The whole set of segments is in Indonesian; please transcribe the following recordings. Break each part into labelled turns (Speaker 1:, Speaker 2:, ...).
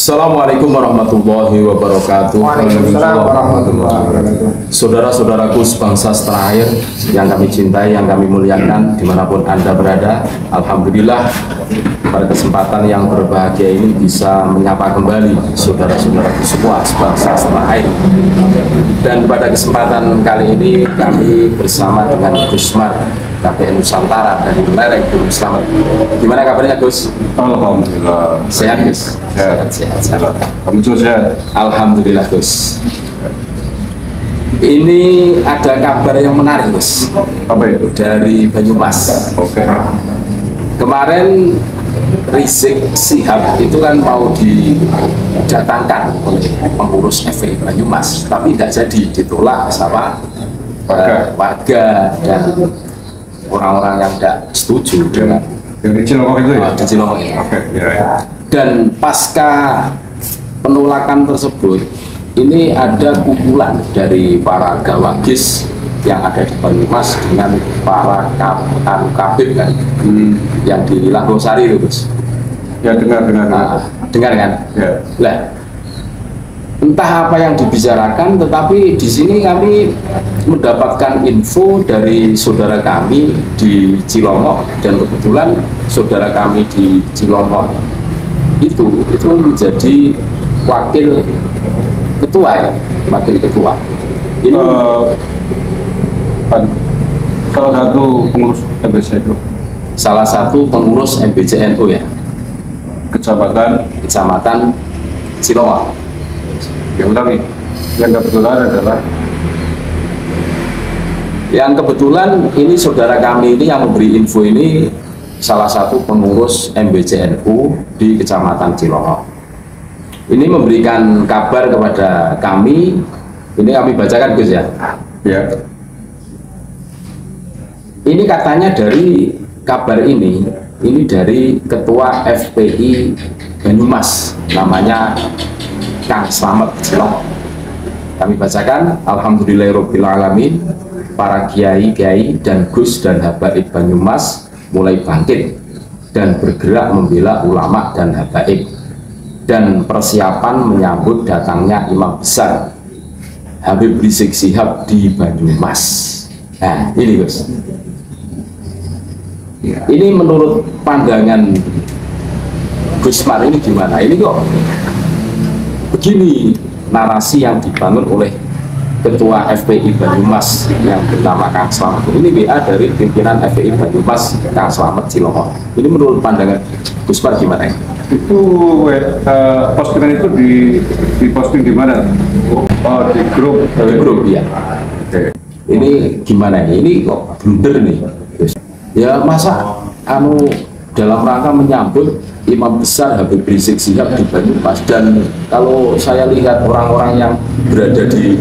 Speaker 1: Assalamualaikum warahmatullahi wabarakatuh.
Speaker 2: Waalaikumsalam warahmatullahi wabarakatuh.
Speaker 1: Saudara-saudaraku sebangsa setanah air yang kami cintai, yang kami muliakan dimanapun Anda berada, Alhamdulillah pada kesempatan yang berbahagia ini bisa menyapa kembali saudara-saudaraku semua sebangsa setanah air. Dan pada kesempatan kali ini kami bersama dengan Gus Mar KPN Nusantara dari Lereng Gunung Slamet. Gimana kabarnya Gus?
Speaker 2: Alhamdulillah.
Speaker 1: Sehat Gus? Sehat.
Speaker 2: Kamu juga sehat?
Speaker 1: Alhamdulillah Gus. Ini ada kabar yang menarik Gus.
Speaker 2: Apa itu?
Speaker 1: Dari Banyumas.
Speaker 2: Oke.
Speaker 1: Kemarin Rizik Sihab itu kan mau didatangkan oleh pengurus FPI Banyumas, tapi tidak jadi, ditolak sama warga dan orang-orang yang tidak setuju dengan
Speaker 2: yang di Cilongok itu ya?
Speaker 1: di Cilongok ini.
Speaker 2: Oke, ya.
Speaker 1: Dan pasca penolakan tersebut, ini ada kumpulan dari para gawagis yang ada di Banyumas dengan para kabit kan, yang di Langgosari itu Gus.
Speaker 2: Ya, dengar.
Speaker 1: Dengar kan?
Speaker 2: Ya.
Speaker 1: Lah, entah apa yang dibicarakan, tetapi di sini kami mendapatkan info dari saudara kami di Cilongok, dan kebetulan saudara kami di Cilongok itu menjadi wakil ketua ya, wakil ketua. Ini
Speaker 2: salah satu pengurus MBC itu
Speaker 1: salah satu pengurus MBCNU ya, Kecamatan Cilongok.
Speaker 2: Yang ulangi, yang kebetulan adalah
Speaker 1: ini saudara kami ini yang memberi info ini salah satu pengurus MBCNU di Kecamatan Cilongok. Ini memberikan kabar kepada kami, ini kami bacakan Gus ya.
Speaker 2: ya.
Speaker 1: Ini katanya dari kabar ini dari Ketua FPI Banyumas, namanya Kang Slamet Cilongok. Kami bacakan, Alhamdulillahirrahmanirrahim, para kiai-kiai dan Gus dan Habaib Banyumas mulai bangkit dan bergerak membela ulama dan habaib, dan persiapan menyambut datangnya imam besar Habib Rizik Sihab di Banyumas. Nah ini Gus, ini menurut pandangan Gus Mar ini gimana? Ini kok begini narasi yang dibangun oleh Ketua FPI Banyumas yang bernama Kang Slamet. Ini WA dari pimpinan FPI Banyumas Kang Slamet Cilongok. Ini menurut pandangan Gus Mar gimana?
Speaker 2: Itu postingan itu di posting di mana? Oh, di grup.
Speaker 1: Di grup ya.
Speaker 2: Oke.
Speaker 1: Ini gimana ini? Ini kok blunder nih? Ya masa dalam rangka menyambut imam besar Habib Rizik Sihab di Banyumas, dan kalau saya lihat orang-orang yang berada di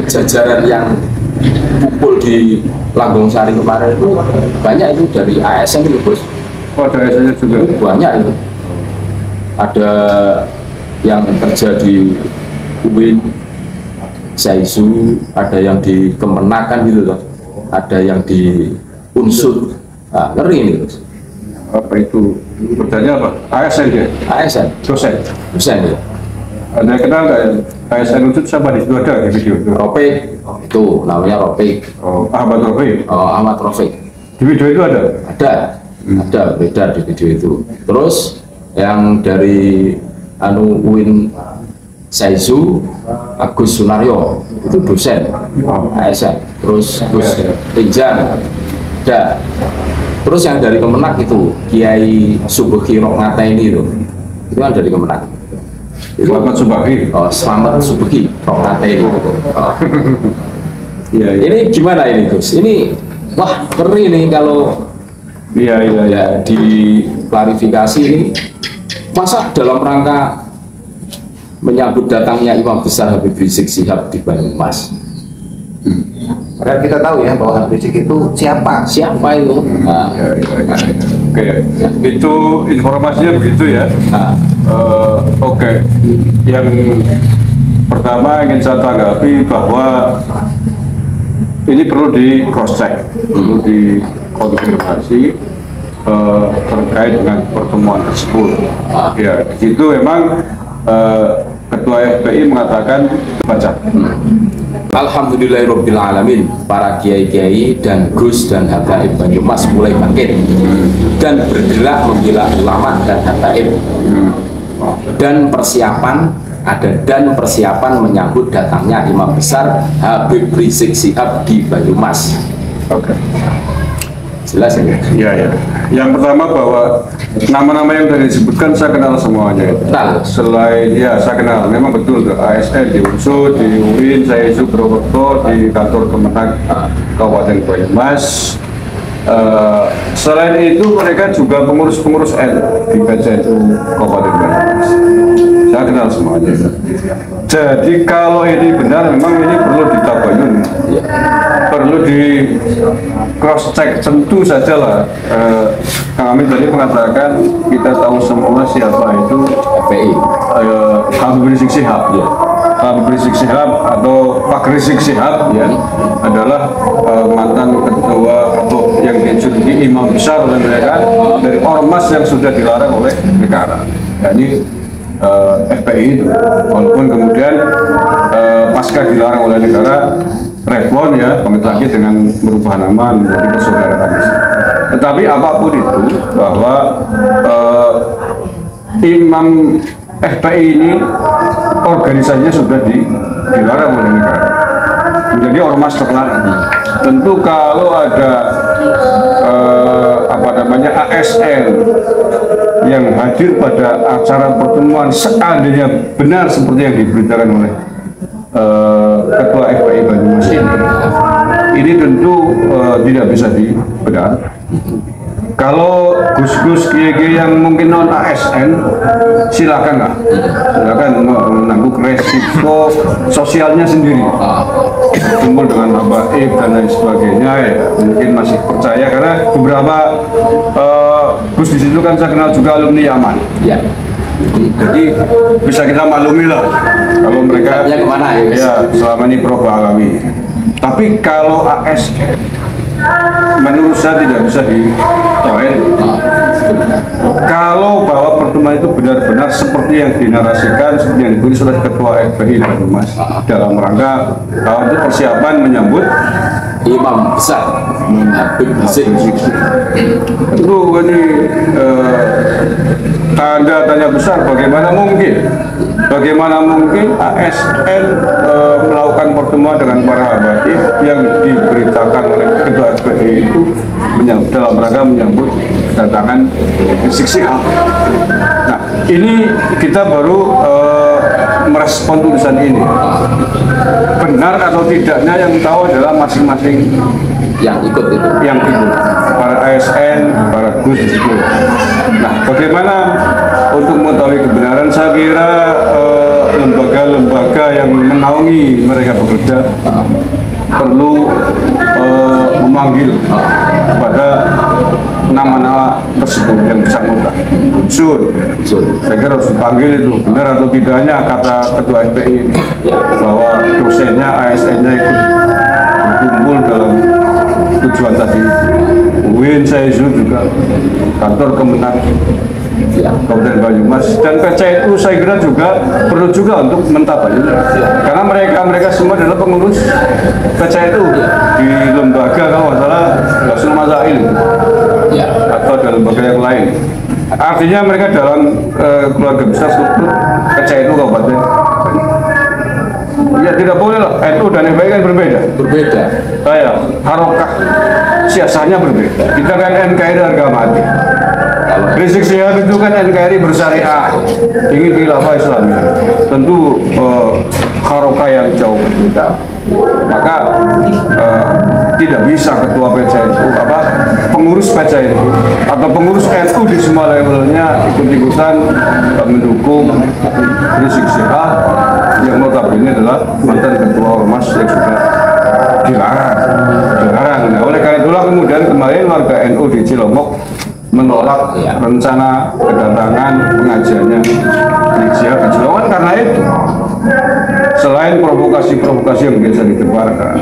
Speaker 1: jajaran yang kumpul di Langgosari kemarin itu banyak itu dari ASN itu Bos.
Speaker 2: Oh, dari ASN juga?
Speaker 1: Banyak itu. Ada yang kerja di UIN, Saizu, ada yang di Kemenakan gitu loh, ada yang di Unsur. Nah, ngeri ini Bos.
Speaker 2: Apa itu? Bertanya apa? ASN ya?
Speaker 1: ASN?
Speaker 2: Dosen
Speaker 1: ya?
Speaker 2: Anda kenal nggak ya? ASN itu siapa di situ ada di video itu?
Speaker 1: Ropik, itu namanya Ropik.
Speaker 2: Oh, Ahmad Ropik.
Speaker 1: Oh, Ahmad Ropik.
Speaker 2: Di video itu ada?
Speaker 1: Ada beredar di video itu. Terus yang dari UIN Saizu, Agus Sunaryo, itu dosen ASN. Terus Gus Rinjan ada. Terus yang dari Kemenak itu Kiai Subeki Rok Ngataini itu kan dari Kemenak.
Speaker 2: Selamat Subeki.
Speaker 1: Oh, Selamat Subeki Rok Ngataini. Oh.
Speaker 2: Iya.
Speaker 1: Ini gimana ini Gus? Ini wah ngeri nih kalau
Speaker 2: ya
Speaker 1: di klarifikasi ini, masa dalam rangka menyambut datangnya imam besar Habib Rizik Sihab di Banyumas.
Speaker 3: Padahal kita tahu ya bahwa Habib Rizik itu siapa
Speaker 1: itu. Nah.
Speaker 2: Oke, itu informasinya begitu ya.
Speaker 1: Nah.
Speaker 2: Oke. Yang pertama ingin saya tanggapi bahwa ini perlu di cross check, perlu dikonfirmasi terkait dengan pertemuan tersebut. Ya, itu memang Ketua FPI mengatakan baca.
Speaker 1: Alhamdulillahirrahmanirrahim, para kiai-kiai dan Gus dan Habaib Banyumas mulai bangkit dan bergerak membela ulama dan Habaib, dan persiapan menyambut datangnya Imam Besar Habib Rizik Syihab di Banyumas.
Speaker 2: Oke.
Speaker 1: Jelas ya?
Speaker 2: Iya, ya. Yang pertama bahwa nama-nama yang tadi disebutkan saya kenal semuanya.
Speaker 1: Kenal?
Speaker 2: Selain, ya saya kenal, memang betul tuh, ASN di UNSUD, di UIN, saya itu Purwokerto, di kantor Kemenag Kabupaten Banyumas. Selain itu mereka juga pengurus-pengurus N di PCNU Kabupaten Banyumas. Saya kenal semuanya. Jadi kalau ini benar, memang ini perlu ditabayun, perlu di cross check. Tentu saja lah. Kang Amin tadi mengatakan kita tahu semua siapa itu
Speaker 1: FPI.
Speaker 2: Habib Rizik Syihab. Habib Rizik Syihab atau Pak Rizik Syihab adalah mantan ketua atau yang dijuluki imam besar oleh mereka dari ormas yang sudah dilarang oleh negara. Nah, ini FPI itu, walaupun kemudian pasca dilarang oleh negara, respon ya, pamit lagi dengan merubah nama menjadi persaudaraan. Tetapi apapun itu, bahwa imam FPI ini organisasinya sudah dilarang oleh negara, menjadi ormas terlarang. Tentu kalau ada ASN yang hadir pada acara pertemuan, seandainya benar seperti yang diberitakan oleh Ketua FPI Banyumas ini tentu tidak bisa dibenar. Kalau gus-gus kiai yang mungkin non ASN, silakan lah, silakan menanggung resiko sosialnya sendiri, kumpul dengan habaib dan lain sebagainya, ya mungkin masih percaya karena beberapa gus di situ kan saya kenal juga alumni Yaman. Ya. Jadi bisa kita maklumi lah kalau mereka
Speaker 1: kemana,
Speaker 2: ya selama ini alami. Tapi kalau ASN menurut saya tidak bisa ditolerir. Kalau bahwa pertemuan itu benar-benar seperti yang dinarasikan, seperti yang ditulis oleh Ketua FPI Banyumas dalam rangka itu persiapan menyambut
Speaker 1: Imam Besar Habib Rizik.
Speaker 2: Itu ini tanda tanya besar, bagaimana mungkin ASN melakukan pertemuan dengan para habaib yang diberitakan oleh Ketua FPI itu dalam rangka menyambut kedatangan Rizik Syihab. Nah, ini kita baru merespon tulisan ini. Benar atau tidaknya yang tahu adalah masing-masing
Speaker 1: yang ikut itu,
Speaker 2: para ASN, para gus itu. Nah, bagaimana untuk mengetahui kebenaran? Saya kira lembaga-lembaga yang menaungi mereka bekerja perlu memanggil kepada nama-nama tersebut yang bersangkutan. Saya kira harus dipanggil itu, benar atau tidaknya kata Ketua FPI bahwa dosennya, ASN-nya ikut berkumpul dalam tujuan tadi. UIN saya juga, kantor Kemenag Kabupaten Banyumas dan PCNU saya kira juga perlu juga untuk mentabayun, karena mereka semua adalah pengurus PCNU di lembaga kalau nggak salah Rasul Mazail atau ada lembaga yang lain. Artinya mereka dalam keluarga besar struktur PCNU Kabupaten. Ya tidak boleh lah, NU dan FPI kan berbeda. Saya harokah siasatnya berbeda. Kita kan NKRI harga mati. Rizik Syihab itu kan NKRI bersyariah, ingin khilafah Islamiyah. Tentu harokah yang jauh berbeda. Maka tidak bisa ketua PCNU, pengurus PCNU atau pengurus NU di semua levelnya ikut-ikutan mendukung Rizik Syihab yang notabene adalah mantan ketua ormas yang sudah dilarang. Nah, oleh karena itulah kemudian kemarin warga NU di Cilongok menolak rencana kedatangan pengajiannya Rizik Syihab di Cilongok karena itu. Selain provokasi-provokasi yang biasa ditebarkan,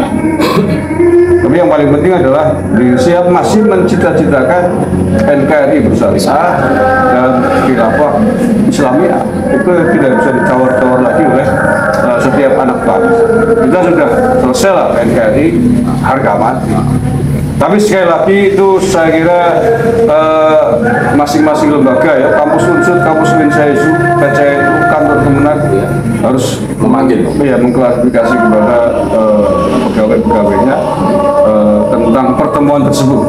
Speaker 2: tapi Tapi yang paling penting adalah siap masih mencita-citakan NKRI bersyariah dan khilafah Islamiyah. Itu tidak bisa ditawar-tawar lagi oleh setiap anak bangsa. Kita sudah selesai lah NKRI harga mati. Tapi sekali lagi itu saya kira masing-masing lembaga ya, kampus Unsur, kampus Winsaisu, PCNU, kantor Kemenag ya, harus
Speaker 1: memanggil,
Speaker 2: ya, mengklarifikasi kepada pegawai-pegawainya tentang pertemuan tersebut.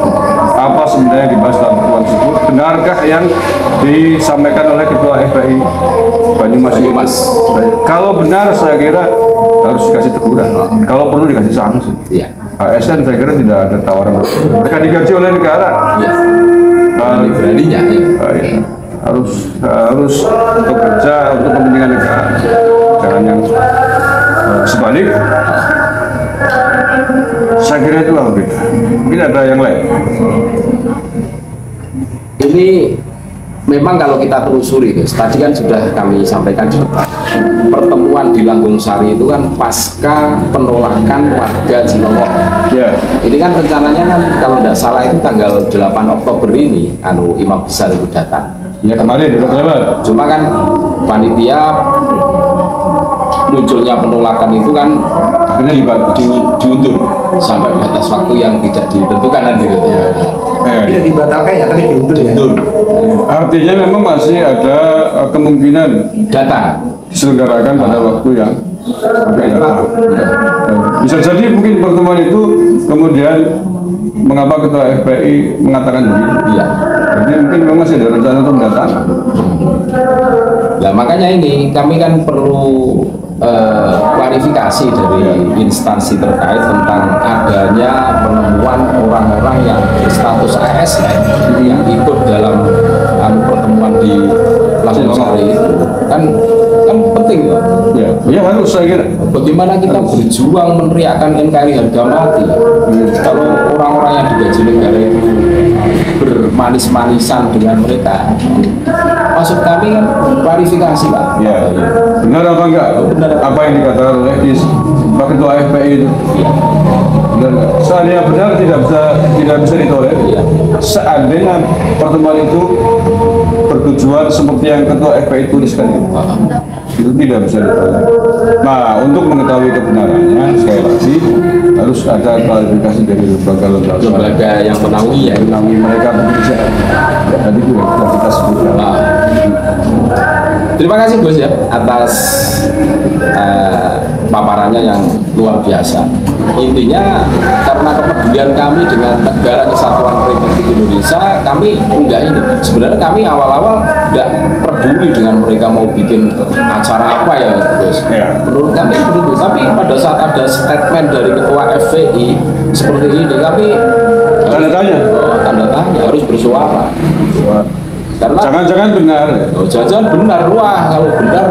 Speaker 2: Apa sebenarnya dibahas dalam pertemuan tersebut? Benarkah yang disampaikan oleh Ketua FPI Banyumas? Kalau benar, saya kira harus dikasih teguran. Kalau perlu dikasih sanksi.
Speaker 1: Iya.
Speaker 2: ASN saya kira tidak ada tawaran. Mereka digaji oleh negara.
Speaker 1: Iya. Beraninya ya.
Speaker 2: Ya. Harus bekerja untuk kepentingan negara. Jangan yang sebalik. Saya kira itu lah beda. Mungkin ada yang lain.
Speaker 1: Ini memang kalau kita telusuri, guys, tadi kan sudah kami sampaikan juga, pertemuan di Langgung Sari itu kan pasca penolakan warga Cilongok.
Speaker 2: Ya.
Speaker 1: Ini kan rencananya kan kalau tidak salah itu tanggal 8 Oktober ini, Imam Besar itu datang.
Speaker 2: Ya kemarin di Oktober.
Speaker 1: Cuma kan panitia munculnya penolakan itu kan akhirnya diundur sampai batas waktu yang tidak ditentukan nanti gitu ya.
Speaker 3: Tidak dibatalkan ya, tapi diundur ya.
Speaker 2: Artinya memang masih ada kemungkinan
Speaker 1: datang
Speaker 2: diselenggarakan pada waktu yang bisa jadi mungkin pertemuan itu kemudian mengapa Ketua FPI mengatakan begitu.
Speaker 1: Iya.
Speaker 2: Jadi mungkin memang masih ada rencana untuk datang.
Speaker 1: Nah makanya ini kami kan perlu klarifikasi dari instansi terkait tentang adanya penemuan orang-orang yang berstatus ASN yang ikut dalam pertemuan di Langgung Sari itu kan penting loh.
Speaker 2: Ya harus saya kira.
Speaker 1: Bagaimana kita berjuang meneriakkan NKRI harga mati kalau orang-orang yang digaji negara itu bermanis-manisan dengan mereka. Maksud kami kan klarifikasi Pak.
Speaker 2: Ya. Benar apa enggak?
Speaker 1: Benar.
Speaker 2: Apa yang dikatakan oleh Pak Ketua FPI itu?
Speaker 1: Ya.
Speaker 2: Benar enggak? Seandainya benar tidak bisa ditolerir.
Speaker 1: Ya.
Speaker 2: Seandainya pertemuan itu bertujuan seperti yang Ketua FPI tuliskan itu tidak bisa ditolerir. Nah, untuk mengetahui kebenarannya sekali lagi harus ada klarifikasi dari lembaga
Speaker 1: yang menaungi ya.
Speaker 2: Menaungi mereka bekerja. Tadi itu yang kita sebutkan.
Speaker 1: Terima kasih Gus ya atas paparannya yang luar biasa. Intinya karena kepedulian kami dengan Negara Kesatuan Republik Indonesia, kami enggak ini. Sebenarnya kami awal-awal enggak peduli dengan mereka mau bikin acara apa ya Gus. Menurut kami begitu. Tapi pada saat ada statement dari Ketua FPI seperti ini, kami
Speaker 2: tanda tanya
Speaker 1: harus bersuara. Karena
Speaker 2: jangan-jangan benar.
Speaker 1: Jangan-jangan benar. Wah, kalau benar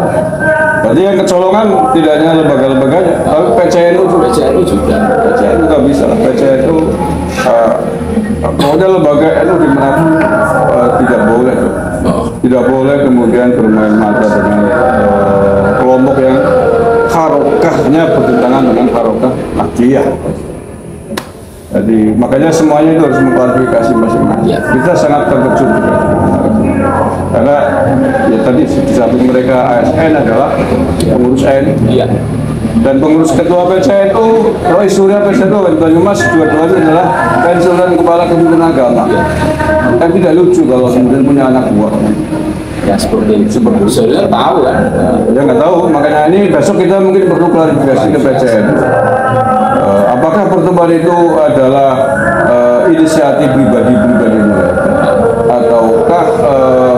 Speaker 2: berarti yang kecolongan tidak hanya lembaga-lembaganya, tapi PCNU juga. PCNU nggak bisa lah. PCNU pokoknya lembaga NU dimanapun tidak boleh. Tidak boleh kemudian bermain mata dengan kelompok yang harokahnya bertentangan dengan harokah Nahdliyah. Jadi makanya semuanya itu harus mengklarifikasi masing-masing.
Speaker 1: Ya.
Speaker 2: Kita sangat terkejut karena ya tadi di samping mereka ASN adalah pengurus NU
Speaker 1: iya.
Speaker 2: dan pengurus ketua PCNU, Roy Surya PCNU Banyumas dua-duanya adalah pensiunan kepala Kementerian Agama. Kan tidak lucu kalau kemudian punya anak buah.
Speaker 1: Ya seperti saya tahu kan.
Speaker 2: Ya nggak tahu, makanya ini besok kita mungkin perlu klarifikasi ke PCNU. Apakah pertemuan itu adalah inisiatif pribadi-pribadi mereka ataukah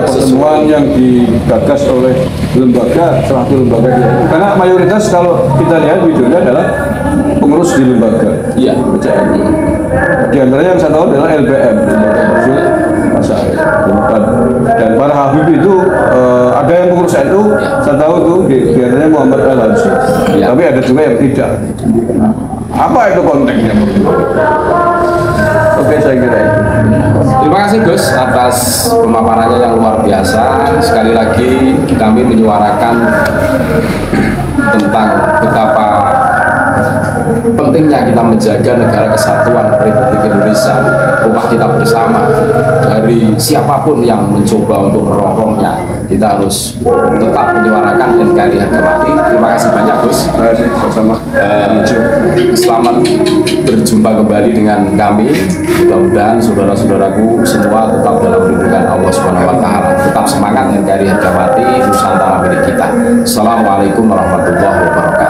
Speaker 2: pertemuan yang digagas oleh lembaga, salah satu lembaga itu? Karena mayoritas kalau kita lihat videonya adalah pengurus di lembaga.
Speaker 1: Iya.
Speaker 2: Di antaranya yang saya tahu adalah LBM, dan para Habib itu ada yang pengurus NU, saya tahu tuh di antaranya Muhammad Al-Habsyi, tapi ada juga yang tidak. Apa itu konteksnya? Oke, saya kira itu.
Speaker 1: Terima kasih Gus atas pemaparannya yang luar biasa. Sekali lagi kami menyuarakan tentang betapa pentingnya kita menjaga negara kesatuan Republik Indonesia, rumah kita bersama. Dari siapapun yang mencoba untuk merongrongnya, kita harus tetap menyuarakan NKRI harga mati. Terima kasih banyak, Gus.
Speaker 2: Sama
Speaker 1: Selamat berjumpa kembali dengan kami. Mudah-mudahan saudara-saudaraku semua tetap dalam lindungan Allah Subhanahu wa taala. Tetap semangat NKRI harga mati, Nusantara milik kita. Assalamualaikum warahmatullahi wabarakatuh.